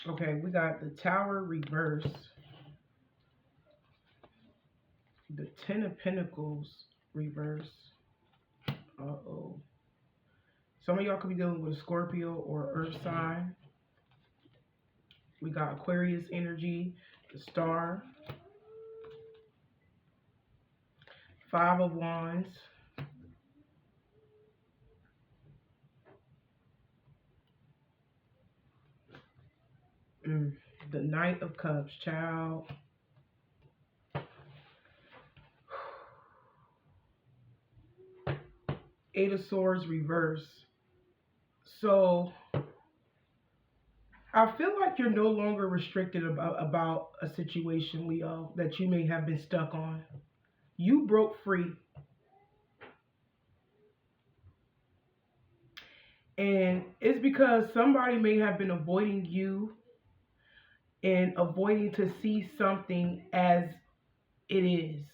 Okay, we got the Tower reverse, the Ten of Pentacles reverse. Uh-oh. Some of y'all could be dealing with a Scorpio or Earth sign. We got Aquarius energy, the Star, Five of Wands, the Knight of Cups, child. Eight of Swords reverse. So I feel like you're no longer restricted about a situation, Leo, that you may have been stuck on. You broke free. And it's because somebody may have been avoiding you and avoiding to see something as it is.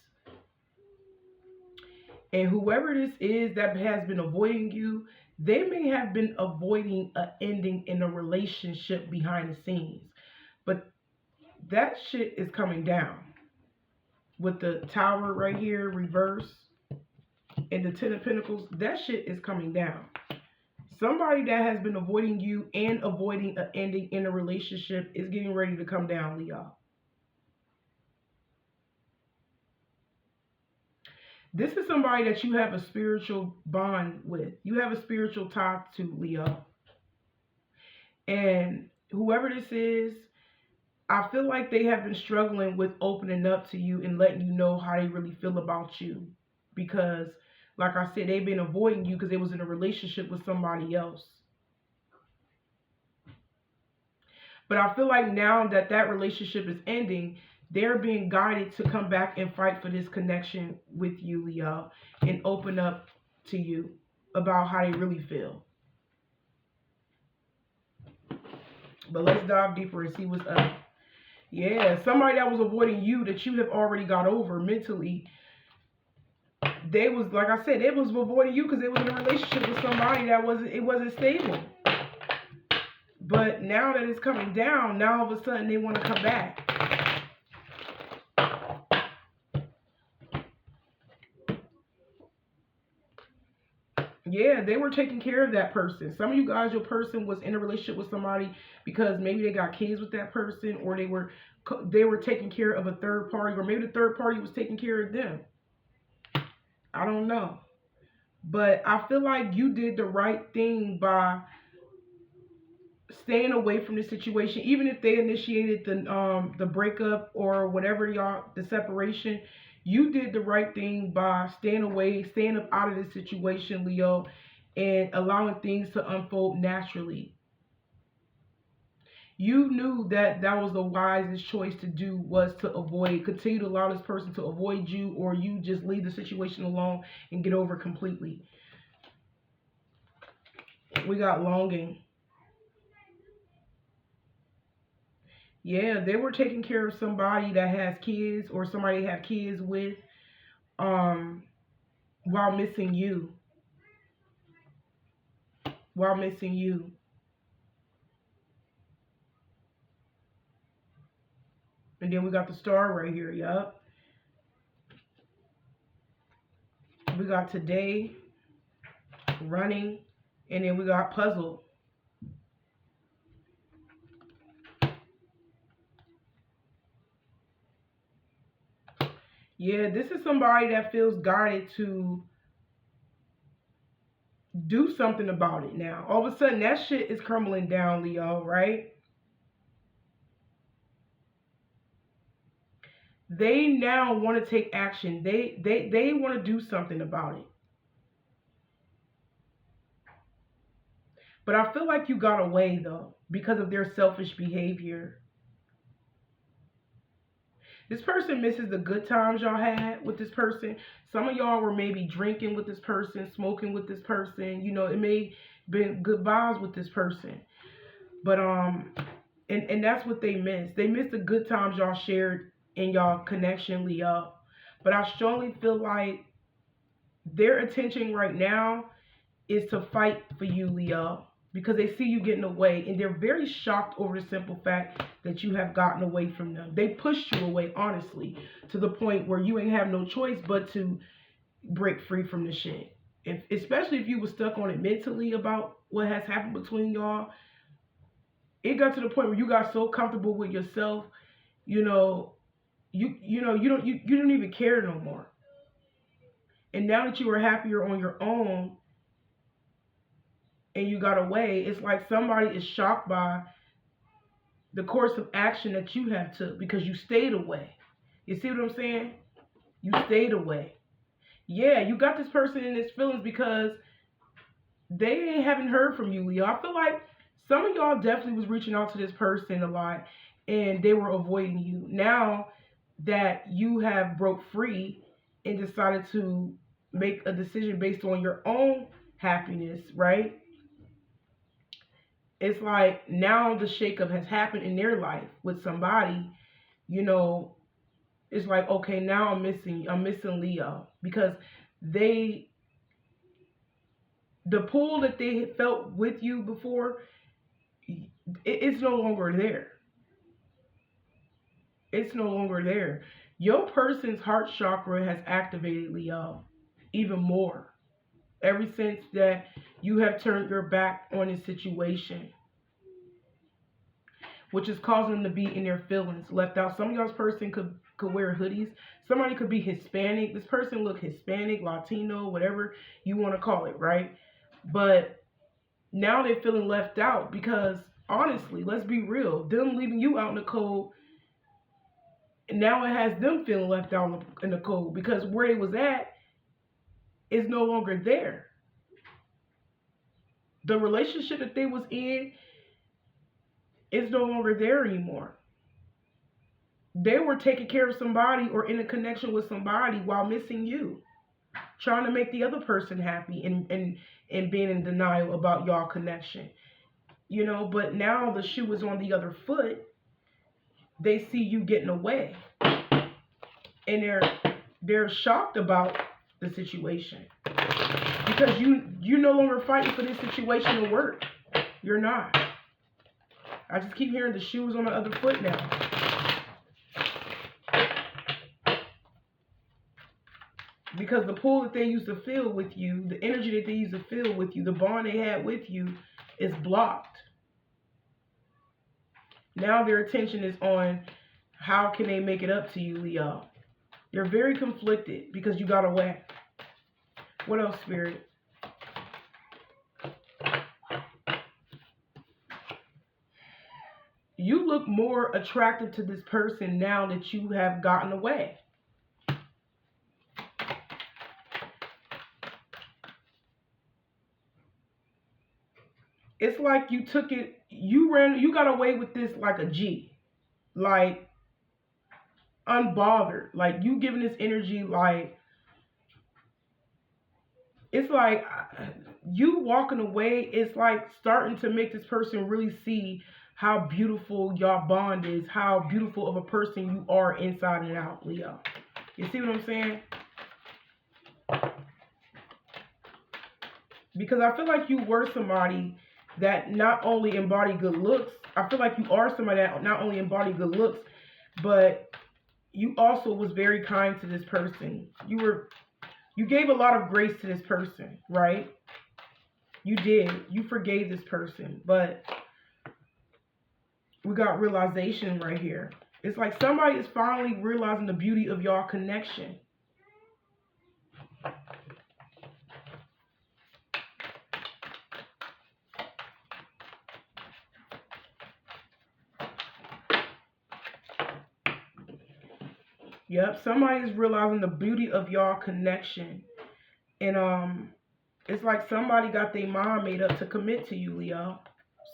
And whoever this is that has been avoiding you, they may have been avoiding an ending in a relationship behind the scenes. But that shit is coming down. With the Tower right here, reverse, and the Ten of Pentacles, that shit is coming down. Somebody that has been avoiding you and avoiding an ending in a relationship is getting ready to come down, Leo. This is somebody that you have a spiritual bond with. You have a spiritual tie to, Leo. And whoever this is, I feel like they have been struggling with opening up to you and letting you know how they really feel about you. Because, like I said, they've been avoiding you because they was in a relationship with somebody else. But I feel like now that that relationship is ending, they're being guided to come back and fight for this connection with you, Leo, and open up to you about how they really feel. But let's dive deeper and see what's up. Yeah, somebody that was avoiding you that you have already got over mentally. They was, like I said, they was avoiding you because they was in a relationship with somebody that wasn't stable. But now that it's coming down, now all of a sudden they want to come back. Yeah, they were taking care of that person. Some of you guys, your person was in a relationship with somebody because maybe they got kids with that person, or they were taking care of a third party, or maybe the third party was taking care of them. I don't know. But I feel like you did the right thing by staying away from the situation. Even if they initiated the breakup or whatever, y'all, the separation, you did the right thing by staying away, staying up out of this situation, Leo, and allowing things to unfold naturally. You knew that that was the wisest choice to do, was to continue to allow this person to avoid you, or you just leave the situation alone and get over completely. We got longing. Yeah, they were taking care of somebody that has kids, or somebody they have kids with, while missing you. While missing you. And then we got the Star right here, yup. We got today, running, and then we got puzzle. Yeah, this is somebody that feels guided to do something about it now. All of a sudden, that shit is crumbling down, Leo, right? They now want to take action. They want to do something about it. But I feel like you got away, though, because of their selfish behavior. This person misses the good times y'all had with this person. Some of y'all were maybe drinking with this person, smoking with this person. You know, it may been good vibes with this person. But and that's what they missed. They missed the good times y'all shared in y'all connection, Leo. But I strongly feel like their attention right now is to fight for you, Leo. because they see you getting away, and they're very shocked over the simple fact that you have gotten away from them. They pushed you away, honestly, to the point where you ain't have no choice but to break free from the shit. Especially if you were stuck on it mentally about what has happened between y'all, it got to the point where you got so comfortable with yourself, you know, you don't even care no more. And now that you are happier on your own and you got away, it's like somebody is shocked by the course of action that you have took because you stayed away. You see what I'm saying? You stayed away. Yeah, you got this person in his feelings because they haven't heard from you, Leo. I feel like some of y'all definitely was reaching out to this person a lot and they were avoiding you. Now that you have broke free and decided to make a decision based on your own happiness, right? It's like now the shakeup has happened in their life with somebody, you know, it's like, okay, now I'm missing Leo because the pull that they felt with you before, it's no longer there. It's no longer there. Your person's heart chakra has activated, Leo, even more ever since that you have turned your back on this situation, which is causing them to be in their feelings, left out. Some of y'all's person could wear hoodies. Somebody could be Hispanic. This person look Hispanic, Latino, whatever you want to call it, right? But now they're feeling left out because, honestly, let's be real, them leaving you out in the cold, now it has them feeling left out in the cold because where they was at is no longer there. The relationship that they was in is no longer there anymore. They were taking care of somebody or in a connection with somebody while missing you, trying to make the other person happy and being in denial about y'all connection. You know, but now the shoe is on the other foot. They see you getting away. And they're shocked about the situation. Because you're no longer fighting for this situation to work. You're not. I just keep hearing the shoes on the other foot now. Because the pull that they used to feel with you, the energy that they used to feel with you, the bond they had with you is blocked. Now their attention is on how can they make it up to you, Leo. They're very conflicted because you got away. What else, Spirit? You look more attractive to this person now that you have gotten away. It's like you took it, you got away with this like a G. Like, unbothered. Like, you giving this energy like, it's like you walking away, it's like starting to make this person really see how beautiful y'all bond is, how beautiful of a person you are inside and out, Leo. You see what I'm saying? Because I feel like you were somebody that not only embody good looks, I feel like you are somebody that not only embody good looks, but you also was very kind to this person. You gave a lot of grace to this person, right? You did. You forgave this person, but we got realization right here. It's like somebody is finally realizing the beauty of y'all connection. Yep, somebody is realizing the beauty of y'all connection. And it's like somebody got their mind made up to commit to you, Leo.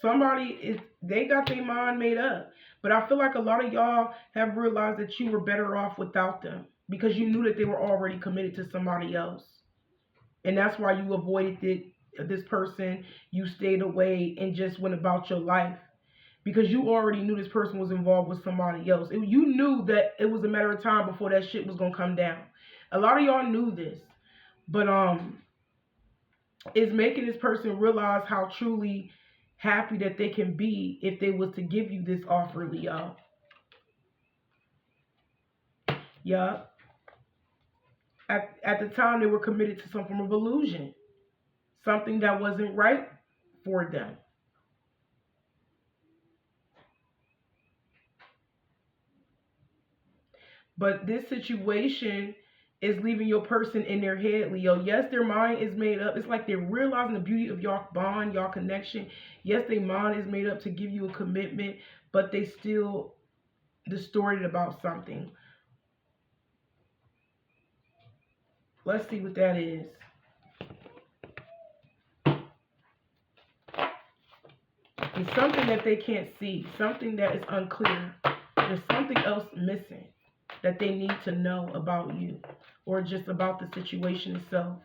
They got their mind made up. But I feel like a lot of y'all have realized that you were better off without them because you knew that they were already committed to somebody else. And that's why you avoided this person. You stayed away and just went about your life. Because you already knew this person was involved with somebody else. You knew that it was a matter of time before that shit was going to come down. A lot of y'all knew this. But it's making this person realize how truly happy that they can be if they was to give you this offer, Leo. Yup. At the time, they were committed to some form of illusion, something that wasn't right for them. But this situation is leaving your person in their head, Leo. Yes, their mind is made up. It's like they're realizing the beauty of y'all bond, y'all connection. Yes, their mind is made up to give you a commitment, but they still distorted about something. Let's see what that is. It's something that they can't see, something that is unclear. There's something else missing that they need to know about you or just about the situation itself.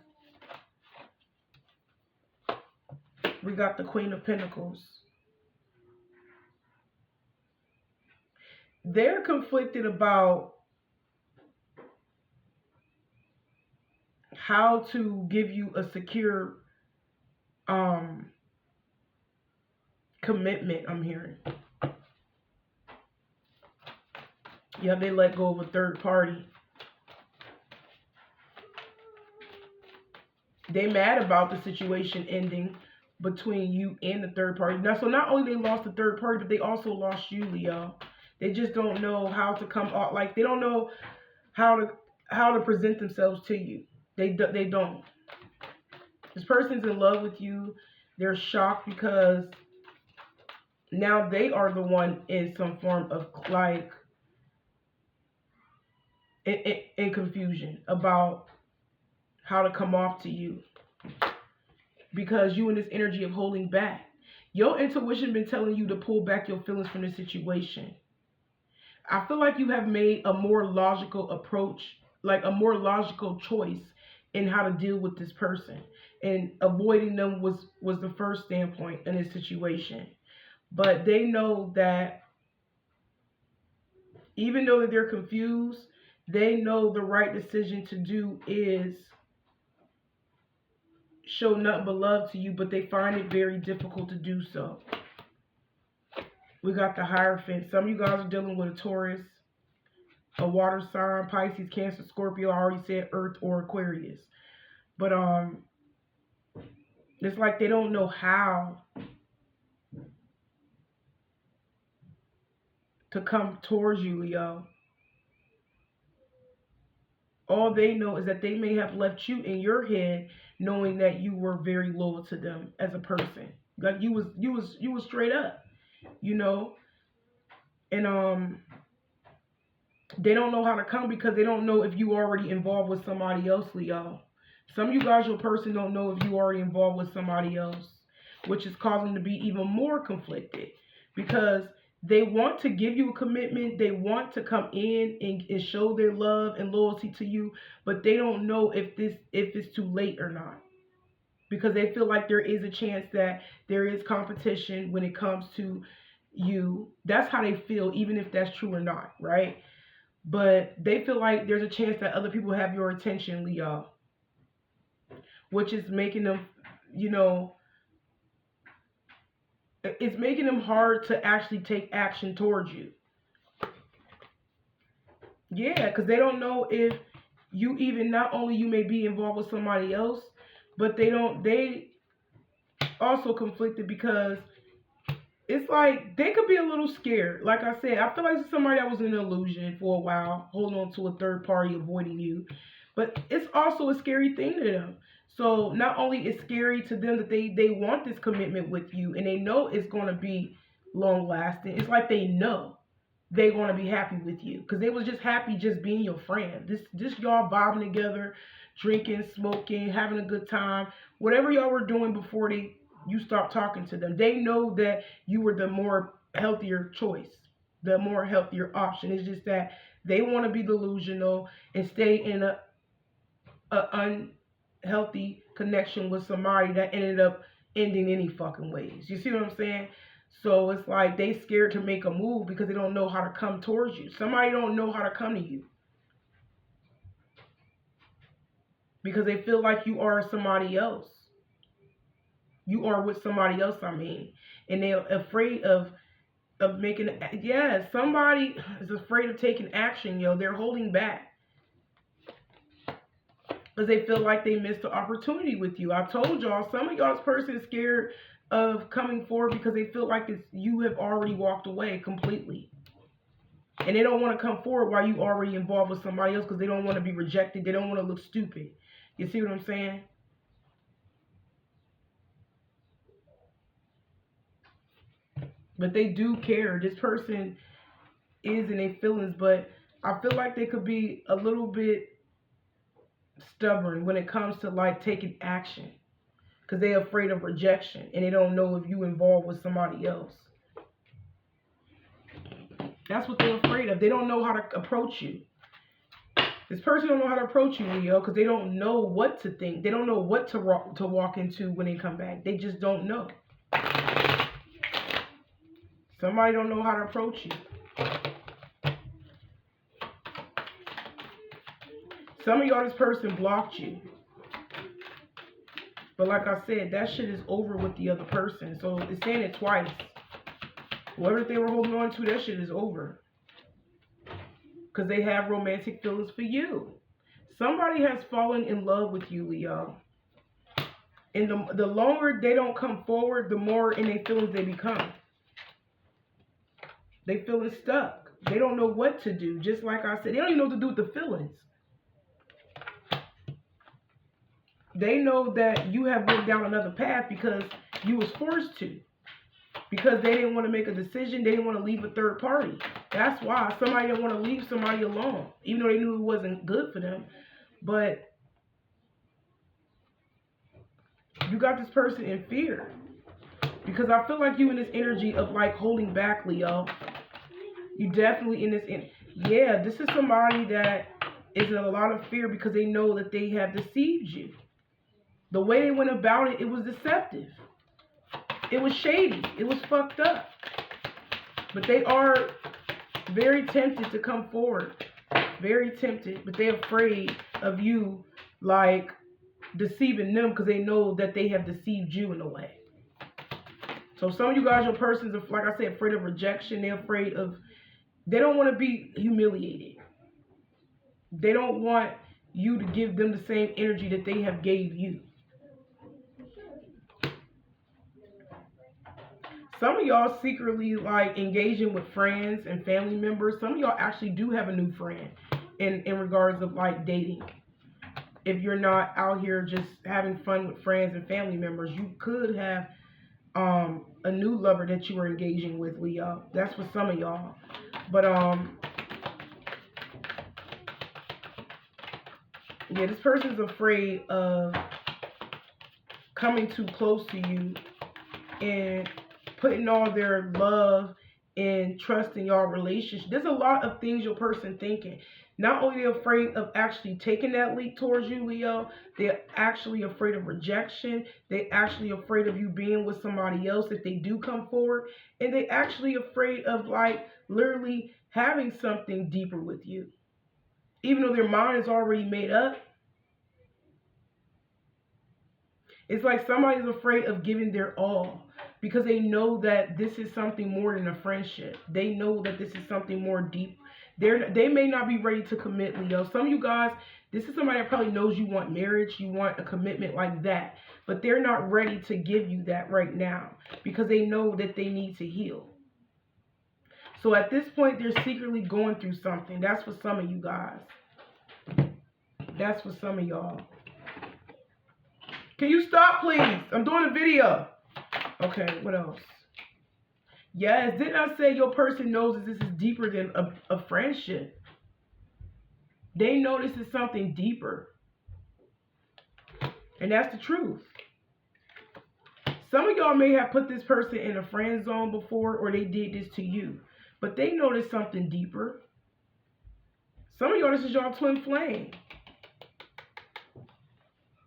We got the Queen of Pentacles. They're conflicted about how to give you a secure commitment, I'm hearing. Yeah, they let go of a third party. They mad about the situation ending between you and the third party. Now, so not only they lost the third party, but they also lost you, Leo. They just don't know how to come off. Like, they don't know how to present themselves to you. They don't. This person's in love with you. They're shocked because now they are the one in some form of like in confusion about how to come off to you, because you in this energy of holding back. Your intuition been telling you to pull back your feelings from this situation. I feel like you have made a more logical approach, like a more logical choice in how to deal with this person, and avoiding them was the first standpoint in this situation. But they know that even though that they're confused, they know the right decision to do is show nothing but love to you, but they find it very difficult to do so. We got the Hierophant. Some of you guys are dealing with a Taurus, a water sign, Pisces, Cancer, Scorpio. I already said Earth or Aquarius. But it's like they don't know how to come towards you, Leo. All they know is that they may have left you in your head knowing that you were very loyal to them as a person. Like you was straight up, you know? And they don't know how to come because they don't know if you already involved with somebody else, Leo. Some of you guys, your person don't know if you already involved with somebody else, which is causing them to be even more conflicted because they want to give you a commitment. They want to come in and show their love and loyalty to you, but they don't know if it's too late or not, because they feel like there is a chance that there is competition when it comes to you. That's how they feel, even if that's true or not, right? But they feel like there's a chance that other people have your attention, Leo, which is making them, you know, it's making them hard to actually take action towards you. Yeah, because they don't know if you even, not only you may be involved with somebody else, but they also conflicted because it's like they could be a little scared. Like I said, I feel like it's somebody that was in an illusion for a while, holding on to a third party, avoiding you. But it's also a scary thing to them. So not only it's scary to them that they want this commitment with you and they know it's going to be long lasting. It's like they know they're going to be happy with you because they was just happy just being your friend. This y'all vibing together, drinking, smoking, having a good time. Whatever y'all were doing before you start talking to them. They know that you were the more healthier choice, the more healthier option. It's just that they want to be delusional and stay in a unhealthy connection with somebody that ended up ending any fucking ways. You see what I'm saying? So it's like they scared to make a move because they don't know how to come towards you. Somebody don't know how to come to you because they feel like you are somebody else. You are with somebody else, I mean. And they're afraid of making, yeah, somebody is afraid of taking action, yo. They're holding back because they feel like they missed the opportunity with you. I told y'all, some of y'all's person is scared of coming forward because they feel like you have already walked away completely. And they don't want to come forward while you already involved with somebody else because they don't want to be rejected. They don't want to look stupid. You see what I'm saying? But they do care. This person is in their feelings, but I feel like they could be a little bit stubborn when it comes to like taking action because they're afraid of rejection and they don't know if you involved with somebody else. That's what they're afraid of. They don't know how to approach you. This person don't know how to approach you, Leo, because they don't know what to think. They don't know what to walk into when they come back. They just don't know. Somebody don't know how to approach you. Some of y'all, this person blocked you. But like I said, that shit is over with the other person. So it's saying it twice. Whatever they were holding on to, that shit is over. Because they have romantic feelings for you. Somebody has fallen in love with you, Leo. And the longer they don't come forward, the more in their feelings they become. They feeling stuck. They don't know what to do. Just like I said, they don't even know what to do with the feelings. They know that you have went down another path because you was forced to. Because they didn't want to make a decision. They didn't want to leave a third party. That's why somebody didn't want to leave somebody alone. Even though they knew it wasn't good for them. But you got this person in fear. Because I feel like you in this energy of like holding back, Leo. You definitely in this yeah, this is somebody that is in a lot of fear because they know that they have deceived you. The way they went about it, it was deceptive. It was shady. It was fucked up. But they are very tempted to come forward. Very tempted. But they're afraid of you, like, deceiving them because they know that they have deceived you in a way. So some of you guys, your persons are, like I said, afraid of rejection. They're afraid of, they don't want to be humiliated. They don't want you to give them the same energy that they have gave you. Some of y'all secretly like engaging with friends and family members. Some of y'all actually do have a new friend in regards of like dating. If you're not out here just having fun with friends and family members, you could have a new lover that you are engaging with, Leo. That's for some of y'all. But yeah, this person's afraid of coming too close to you and putting all their love and trust in your relationship. There's a lot of things your person thinking. Not only are they afraid of actually taking that leap towards you, Leo, they're actually afraid of rejection. They're actually afraid of you being with somebody else if they do come forward. And they're actually afraid of like literally having something deeper with you. Even though their mind is already made up. It's like somebody's afraid of giving their all. Because they know that this is something more than a friendship. They know that this is something more deep. They may not be ready to commit, Leo. Some of you guys, this is somebody that probably knows you want marriage. You want a commitment like that. But they're not ready to give you that right now. Because they know that they need to heal. So at this point, they're secretly going through something. That's for some of you guys. That's for some of y'all. Can you stop, please? I'm doing a video. Okay, what else? Yes, didn't I say your person knows that this is deeper than a friendship? They know this is something deeper. And that's the truth. Some of y'all may have put this person in a friend zone before, or they did this to you. But they know there's something deeper. Some of y'all, this is y'all twin flame.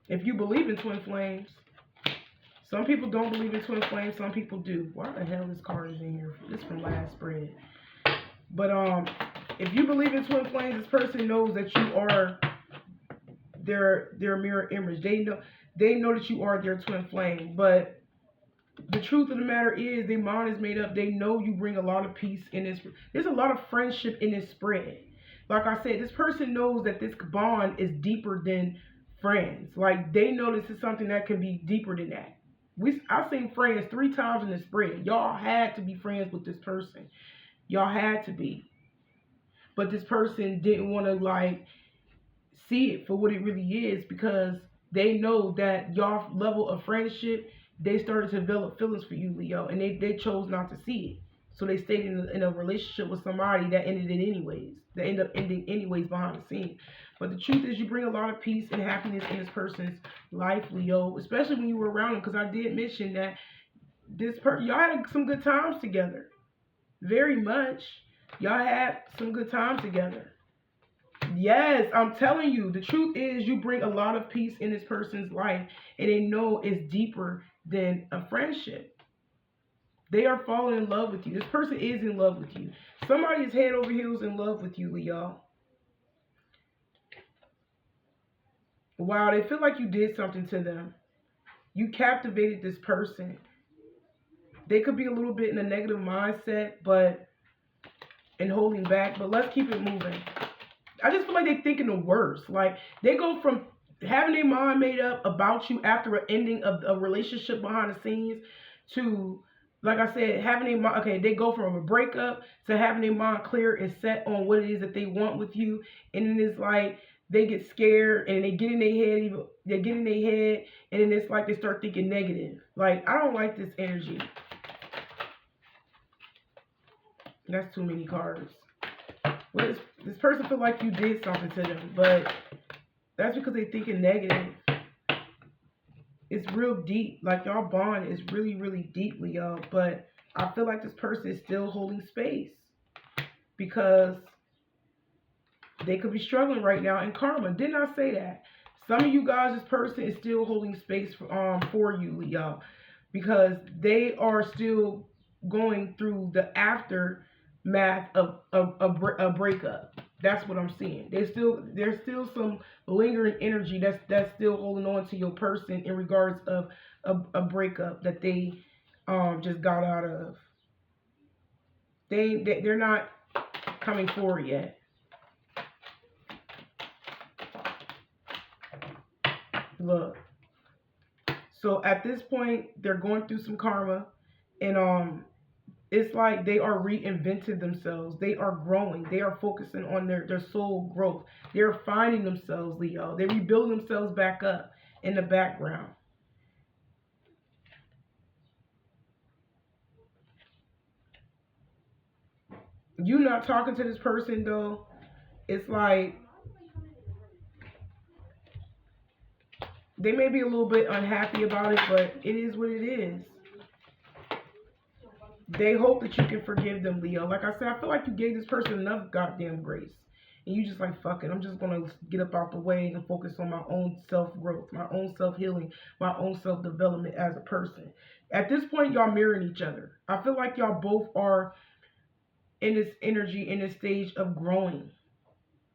If you believe in twin flames. Some people don't believe in twin flames. Some people do. Why the hell this card is in here? This is from last spread. But if you believe in twin flames, this person knows that you are their mirror image. They know that you are their twin flame. But The truth of the matter is, their mind is made up. They know you bring a lot of peace in this. There's a lot of friendship in this spread. Like I said, this person knows that this bond is deeper than friends. Like, they know this is something that can be deeper than that. I've seen friends 3 times in the spread. Y'all had to be friends with this person. Y'all had to be. But this person didn't want to, like, see it for what it really is, because they know that y'all level of friendship, they started to develop feelings for you, Leo, and they chose not to see it. So they stayed in a relationship with somebody that ended it anyways. That ended up ending anyways behind the scenes. But the truth is, you bring a lot of peace and happiness in this person's life, Leo, especially when you were around them, because I did mention that y'all had some good times together. Very much. Y'all had some good times together. Yes, I'm telling you, the truth is, you bring a lot of peace in this person's life, and they know it's deeper than a friendship. They are falling in love with you. This person is in love with you. Somebody is head over heels in love with you, Leo. Wow, they feel like you did something to them. You captivated this person. They could be a little bit in a negative mindset, and holding back, but let's keep it moving. I just feel like they're thinking the worst. Like, they go from having their mind made up about you after an ending of a relationship behind the scenes to, like I said, having their mind, okay, they go from a breakup to having their mind clear and set on what it is that they want with you. And then it's like they get scared and they get in their head, and then it's like they start thinking negative. Like, I don't like this energy. That's too many cards. Well, this person feel like you did something to them, but that's because they're thinking negative. It's real deep. Like, y'all bond is really, really deeply, y'all. But I feel like this person is still holding space because they could be struggling right now in karma. Didn't I say that? Some of you guys, this person is still holding space for you, y'all, because they are still going through the aftermath of a breakup. That's what I'm seeing. There's still some lingering energy that's still holding on to your person in regards of a breakup that they just got out of. They're not coming forward yet. Look. So at this point, they're going through some karma, and it's like they are reinventing themselves. They are growing. They are focusing on their soul growth. They're finding themselves, Leo. They're rebuilding themselves back up in the background. You not talking to this person, though, it's like they may be a little bit unhappy about it, but it is what it is. They hope that you can forgive them, Leo. Like I said, I feel like you gave this person enough goddamn grace. And you just like, fuck it. I'm just going to get up out the way and focus on my own self-growth, my own self-healing, my own self-development as a person. At this point, y'all mirroring each other. I feel like y'all both are in this energy, in this stage of growing.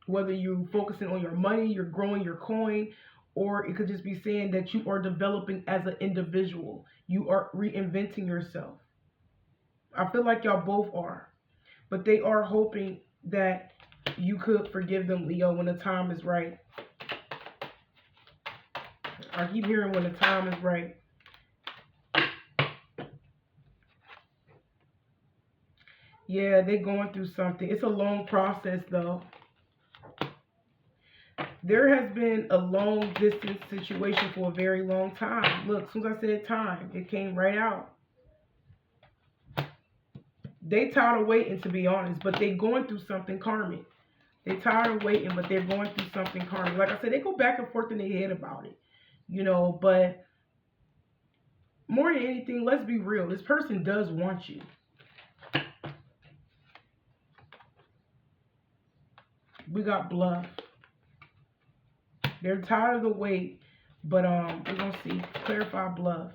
Whether you're focusing on your money, you're growing your coin, or it could just be saying that you are developing as an individual. You are reinventing yourself. I feel like y'all both are. But they are hoping that you could forgive them, Leo, when the time is right. I keep hearing when the time is right. Yeah, they're going through something. It's a long process, though. There has been a long distance situation for a very long time. Look, as soon as I said time, it came right out. They tired of waiting, to be honest, but they're going through something karmic. They tired of waiting, but they're going through something karmic. Like I said, they go back and forth in their head about it, but more than anything, let's be real. This person does want you. We got bluff. They're tired of the wait, but we're gonna see. Clarify bluff.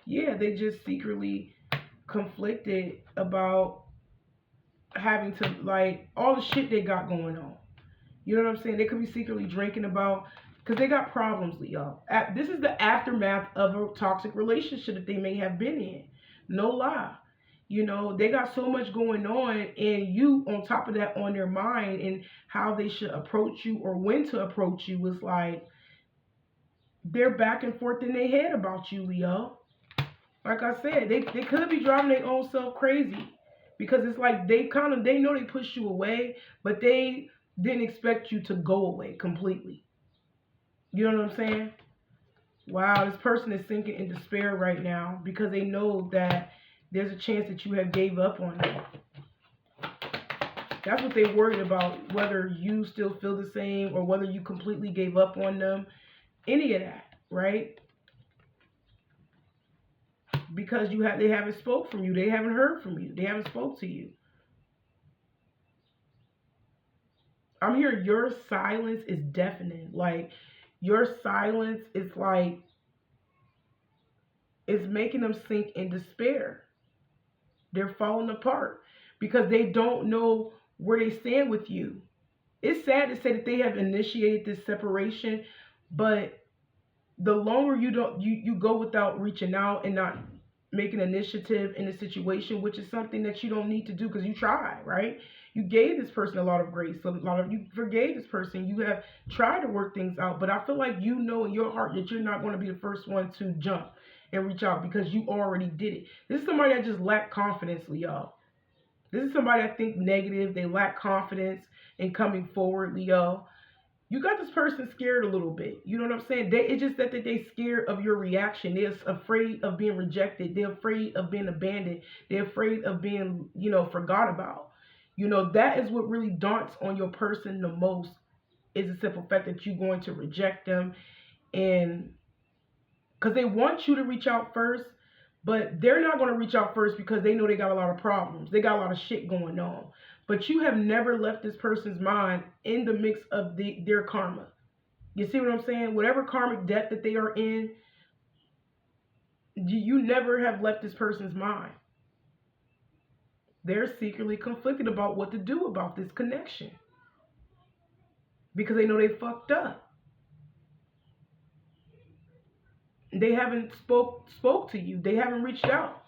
Yeah, they just secretly conflicted about having to, like, all the shit they got going on. You know what I'm saying? They could be secretly drinking about Because they got problems, Leo. This is the aftermath of a toxic relationship that they may have been in. No lie. You know, they got so much going on, and you, on top of that, on their mind and how they should approach you or when to approach you was like, they're back and forth in their head about you, Leo. Like I said, they could be driving their own self crazy because it's like they know they pushed you away, but they didn't expect you to go away completely. You know what I'm saying? Wow, this person is sinking in despair right now because they know that there's a chance that you have gave up on them. That's what they're worried about, whether you still feel the same or whether you completely gave up on them. Any of that, right? Because they haven't spoke from you. They haven't heard from you. They haven't spoke to you. I'm hearing your silence is deafening. Like, your silence is like, it's making them sink in despair. They're falling apart because they don't know where they stand with you. It's sad to say that they have initiated this separation, but the longer you go without reaching out and not making initiative in a situation, which is something that you don't need to do because you tried, right? You gave this person a lot of grace, you forgave this person, you have tried to work things out, but I feel like you know in your heart that you're not going to be the first one to jump and reach out because you already did it. This is somebody that just lacked confidence, Leo. This is somebody that think negative. They lack confidence in coming forward, Leo. You got this person scared a little bit. You know what I'm saying? It's just that they're scared of your reaction. They're afraid of being rejected. They're afraid of being abandoned. They're afraid of being, forgot about. That is what really daunts on your person the most, is the simple fact that you're going to reject them. And because they want you to reach out first, but they're not going to reach out first because they know they got a lot of problems. They got a lot of shit going on. But you have never left this person's mind in the mix of their karma. You see what I'm saying? Whatever karmic debt that they are in, you never have left this person's mind. They're secretly conflicted about what to do about this connection because they know they fucked up. They haven't spoke to you. They haven't reached out.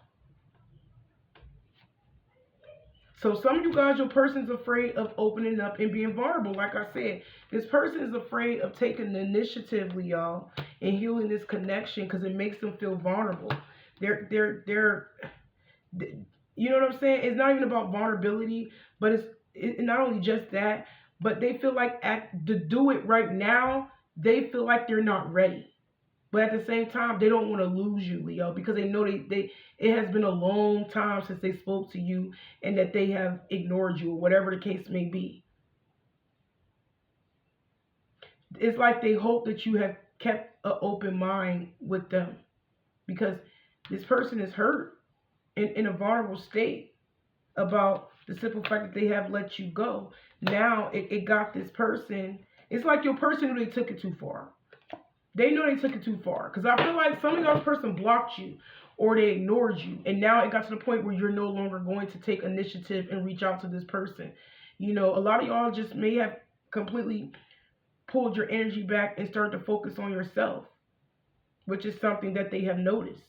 So some of you guys, your person's afraid of opening up and being vulnerable. Like I said, this person is afraid of taking the initiative, Leo, and healing this connection because it makes them feel vulnerable. They're you know what I'm saying? It's not even about vulnerability, but it's not only just that, but they feel like to do it right now, they feel like they're not ready. But at the same time, they don't want to lose you, Leo, because they know it has been a long time since they spoke to you and that they have ignored you or whatever the case may be. It's like they hope that you have kept an open mind with them because this person is hurt in a vulnerable state about the simple fact that they have let you go. Now it got this person. It's like your person knew they took it too far. They know they took it too far. Because I feel like some of y'all's person blocked you or they ignored you. And now it got to the point where you're no longer going to take initiative and reach out to this person. A lot of y'all just may have completely pulled your energy back and started to focus on yourself, which is something that they have noticed.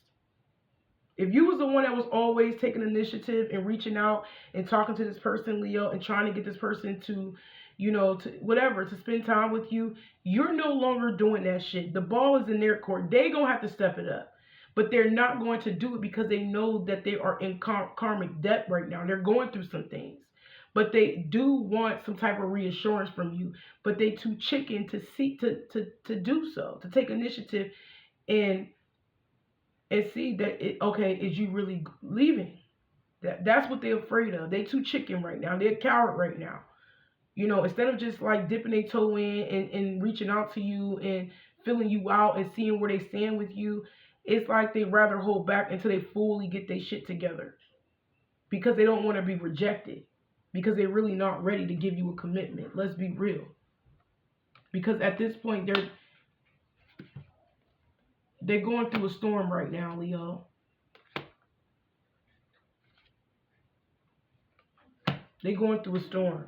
If you was the one that was always taking initiative and reaching out and talking to this person, Leo, and trying to get this person to to spend time with you, you're no longer doing that shit. The ball is in their court. They gonna have to step it up. But they're not going to do it because they know that they are in karmic debt right now. They're going through some things. But they do want some type of reassurance from you. But they too chicken to seek to do so, to take initiative and see that is you really leaving? That's what they're afraid of. They too chicken right now. They're a coward right now. Instead of just like dipping their toe in and reaching out to you and filling you out and seeing where they stand with you, it's like they rather hold back until they fully get their shit together because they don't want to be rejected because they're really not ready to give you a commitment. Let's be real. Because at this point, they're going through a storm right now, Leo. They're going through a storm.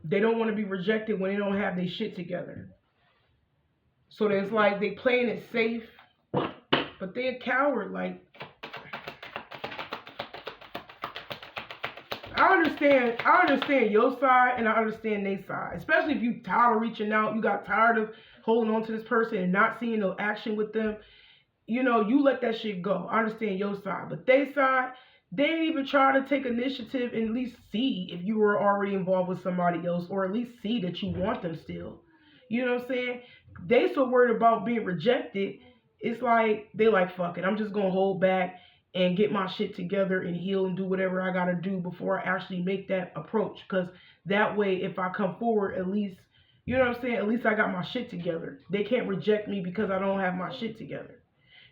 They don't want to be rejected when they don't have their shit together. So it's like they playing it safe, but they a coward. Like, I understand your side and I understand their side. Especially if you tired of reaching out, you got tired of holding on to this person and not seeing no action with them. You know, you let that shit go. I understand your side. But they side, they ain't even try to take initiative and at least see if you were already involved with somebody else, or at least see that you want them still. You know what I'm saying? They so worried about being rejected. It's like, they like, fuck it. I'm just going to hold back and get my shit together and heal and do whatever I got to do before I actually make that approach. Because that way, if I come forward, at least, you know what I'm saying? At least I got my shit together. They can't reject me because I don't have my shit together.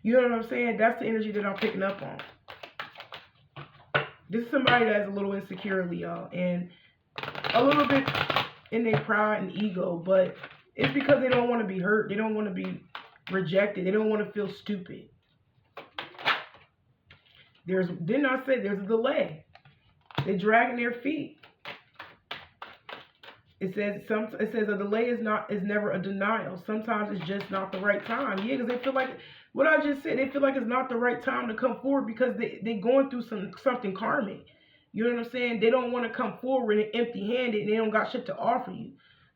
You know what I'm saying? That's the energy that I'm picking up on. This is somebody that's a little insecure, Leo, and a little bit in their pride and ego, but it's because they don't want to be hurt. They don't want to be rejected. They don't want to feel stupid. Didn't I say there's a delay? They're dragging their feet. It says a delay is never a denial. Sometimes it's just not the right time. Yeah, because they feel like what I just said. They feel like it's not the right time to come forward because they going through something karmic. You know what I'm saying? They don't want to come forward and empty-handed and they don't got shit to offer you.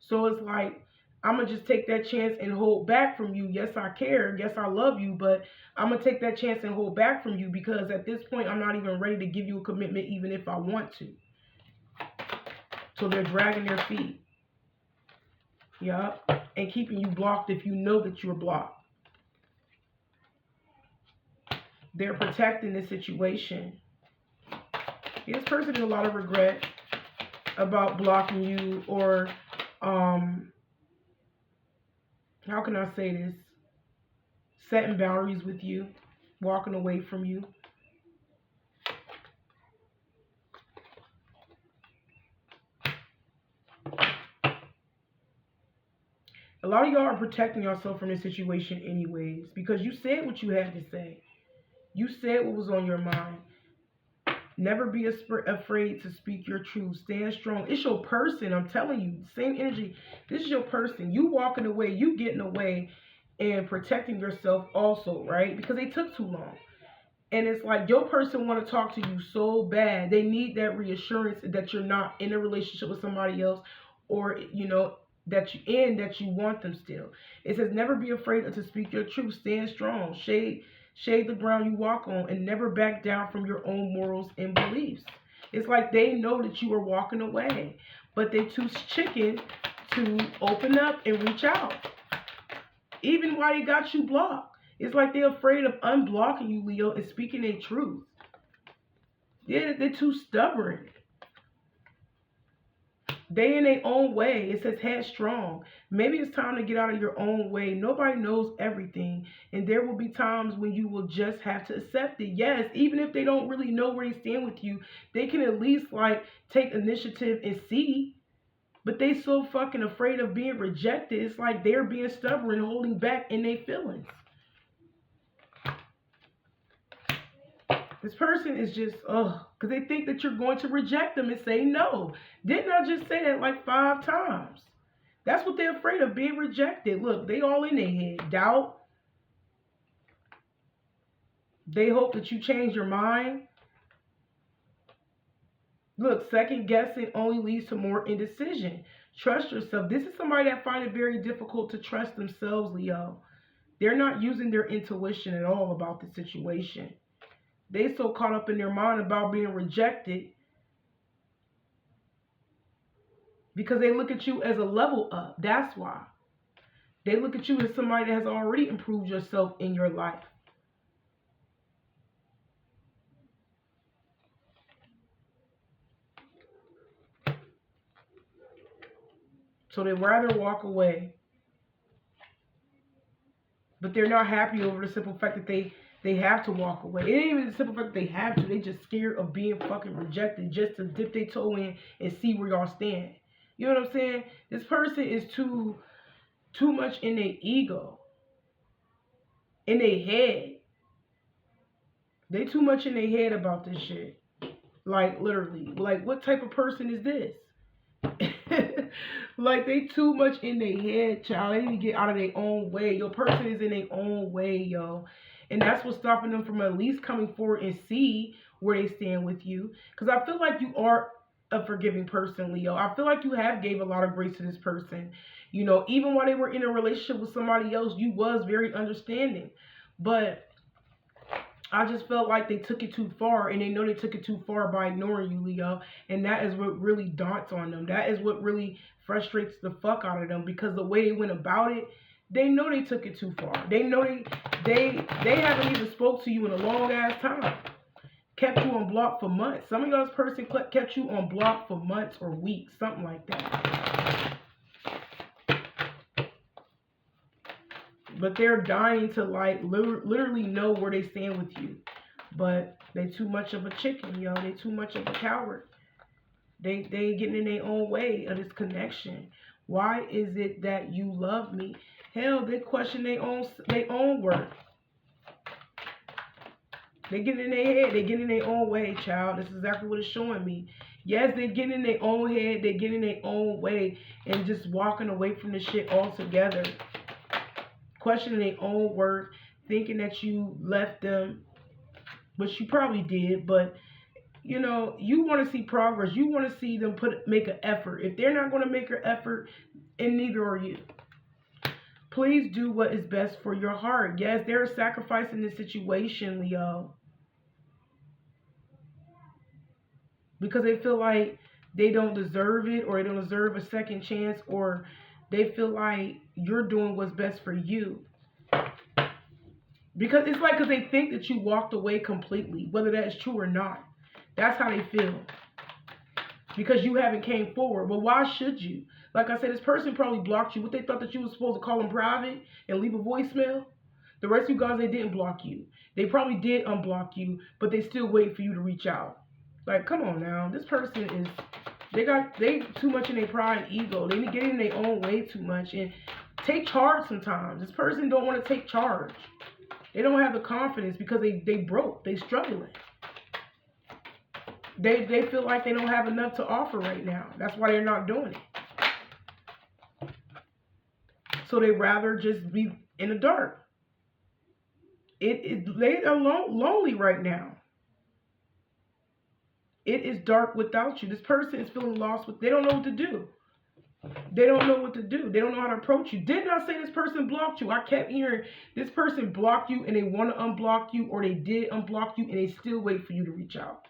So it's like, I'm going to just take that chance and hold back from you. Yes, I care. Yes, I love you. But I'm going to take that chance and hold back from you because at this point, I'm not even ready to give you a commitment even if I want to. So they're dragging their feet. Yeah. And keeping you blocked if you know that you're blocked. They're protecting the situation. This person has a lot of regret about blocking you, or how can I say this? Setting boundaries with you, walking away from you. A lot of y'all are protecting yourself from this situation anyways, because you said what you had to say. You said what was on your mind. Never be afraid to speak your truth. Stand strong. It's your person. I'm telling you. Same energy. This is your person. You walking away. You getting away and protecting yourself also, right? Because they took too long. And it's like your person want to talk to you so bad. They need that reassurance that you're not in a relationship with somebody else, or, you know, that you want them still. It says never be afraid to speak your truth. Stand strong. Shade the ground you walk on, and never back down from your own morals and beliefs. It's like they know that you are walking away, but they too chicken to open up and reach out. Even while they got you blocked. It's like they're afraid of unblocking you, Leo, and speaking their truth. They're too stubborn. They in their own way. It says headstrong. Maybe it's time to get out of your own way. Nobody knows everything. And there will be times when you will just have to accept it. Yes, even if they don't really know where they stand with you, they can at least like take initiative and see. But they so fucking afraid of being rejected. It's like they're being stubborn, holding back in their feelings. This person is just, because they think that you're going to reject them and say no. Didn't I just say that like 5 times? That's what they're afraid of, being rejected. Look, they all in their head. Doubt. They hope that you change your mind. Look, second guessing only leads to more indecision. Trust yourself. This is somebody that finds it very difficult to trust themselves, Leo. They're not using their intuition at all about the situation. They so caught up in their mind about being rejected because they look at you as a level up. That's why. They look at you as somebody that has already improved yourself in your life. So they'd rather walk away. But they're not happy over the simple fact that they have to walk away. It ain't even the simple fact that they have to. They just scared of being fucking rejected just to dip their toe in and see where y'all stand. You know what I'm saying? This person is too much in their ego. In their head. They too much in their head about this shit. Like, literally. Like, what type of person is this? Like, they too much in their head, child. They need to get out of their own way. Your person is in their own way, yo. And that's what's stopping them from at least coming forward and see where they stand with you. Because I feel like you are a forgiving person, Leo. I feel like you have gave a lot of grace to this person. You know, even while they were in a relationship with somebody else, you was very understanding. But I just felt like they took it too far, and they know they took it too far by ignoring you, Leo. And that is what really daunts on them. That is what really frustrates the fuck out of them, because the way they went about it, they know they took it too far. They know they haven't even spoke to you in a long ass time. Kept you on block for months. Some of y'all's person kept you on block for months or weeks, something like that. But they're dying to, like, literally know where they stand with you. But they too much of a chicken, yo. They too much of a coward. They getting in their own way of this connection. Why is it that you love me? Hell, they question their own worth. They get in their head. They get in their own way, child. This is exactly what it's showing me. Yes, they get in their own head. They get in their own way and just walking away from the shit altogether. Questioning their own worth, thinking that you left them, which you probably did, but you know, you want to see progress. You want to see them make an effort. If they're not going to make an effort, and neither are you. Please do what is best for your heart. Yes, they're sacrificing this situation, Leo, because they feel like they don't deserve it, or they don't deserve a second chance, or they feel like you're doing what's best for you. Because it's like, because they think that you walked away completely, whether that's true or not. That's how they feel. Because you haven't came forward. But why should you? Like I said, this person probably blocked you. What, they thought that you were supposed to call them private and leave a voicemail? The rest of you guys, they didn't block you. They probably did unblock you, but they still wait for you to reach out. Like, come on now. This person is... They too much in their pride and ego. They get in their own way too much and take charge sometimes. This person don't want to take charge. They don't have the confidence because they broke. They struggling. They feel like they don't have enough to offer right now. That's why they're not doing it. So they rather just be in the dark. They are lonely right now. It is dark without you. This person is feeling lost. They don't know what to do. They don't know what to do. They don't know how to approach you. Didn't I say this person blocked you? I kept hearing this person blocked you and they want to unblock you, or they did unblock you and they still wait for you to reach out.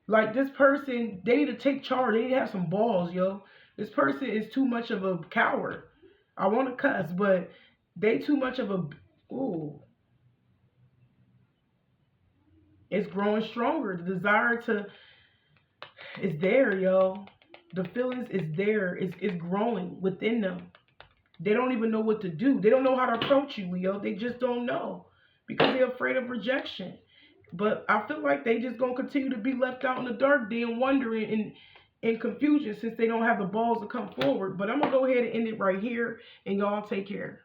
Like, this person, they need to take charge. They need to have some balls, yo. This person is too much of a coward. I want to cuss, but they too much of a... Ooh. It's growing stronger. The desire to is there, yo. The feelings is there. It's growing within them. They don't even know what to do. They don't know how to approach you, Leo. They just don't know because they're afraid of rejection. But I feel like they just going to continue to be left out in the dark, then wondering in confusion, since they don't have the balls to come forward. But I'm going to go ahead and end it right here, and y'all take care.